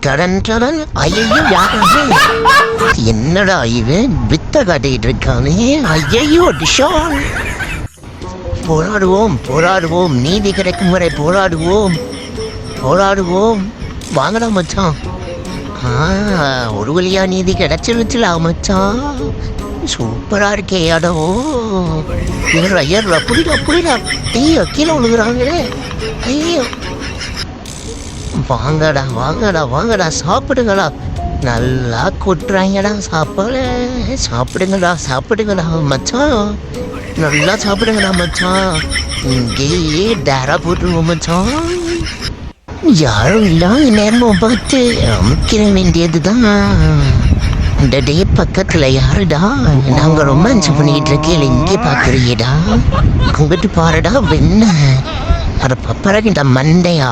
கடன் ஐயோ யாரு என்னடா இவன் வித்த காட்டிட்டு இருக்கானே ஐயோ டிஷான் போராடுவோம் நீதி கிடைக்கும் வரை போராடுவோம் வாங்கடா மச்சான் ஒரு வழியா நீதி கிடைச்சிருச்சுல மச்சான் சூப்பரா இருக்கே இடம் புரியுதா ஐயோ கீழே விழுகுறாங்களே ஐயோ வாங்கடா சாப்பிடுங்களா நல்லா கொட்டுறாங்கடா சாப்பிடுங்கடா மச்சான் நல்லா சாப்பிடுங்கடா மச்சான் இங்கேயே டேரா போட்டுருவோம் மச்சான் யாரும் இல்லாம நேரமும் பார்த்து அமைக்கிற வேண்டியதுதான் இந்த டே பக்கத்துல யாருடா நாங்க ரொமான்ஸ் பண்ணிட்டு இருக்கேன் இங்கே பாக்குறீடா அங்கிட்டு பாருடா வெண்ண அட பப்பரகிட்ட மண்டையா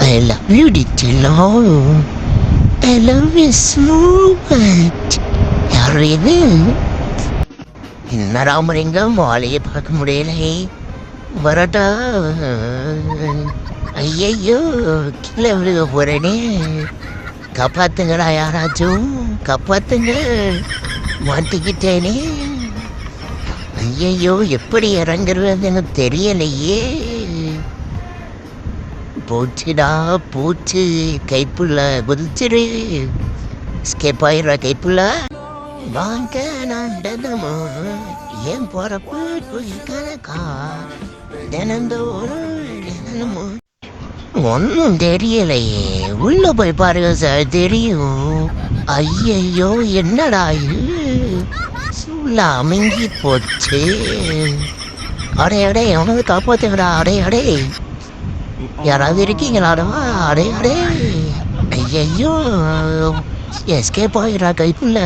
I love you, Ditilo. I love you so much. யாரு இது என்ன ராமலிங்கம் வாழையை பார்க்க முடியலை வரட்டா ஐயையோ கீழே விழுக போறேனே காப்பாத்துங்கடா யாராச்சும் காப்பாத்துங்க மாட்டிக்கிட்டேனே ஐயையோ எப்படி இறங்குறதுன்னு தெரியலையே பூச்சு கைப்புள்ள குதிச்சிரு ஸ்கேப் ஆயிடுற கைப்புள்ள வாங்க நாண்டதமோ ஏன் போறப்ப கணக்கா தினந்தோறும் ஒன்றும் தெரியலையே உள்ள போய் பாருங்க சார் தெரியும் ஐயையோ என்னடா சொல்ல அமைங்கி போச்சு அடே அவனது காப்பாத்துங்கடா அடே யாராவது இருக்கீங்களாடா அடே ஐயோ எஸ்கேப் ஆயிரா கைப்புள்ள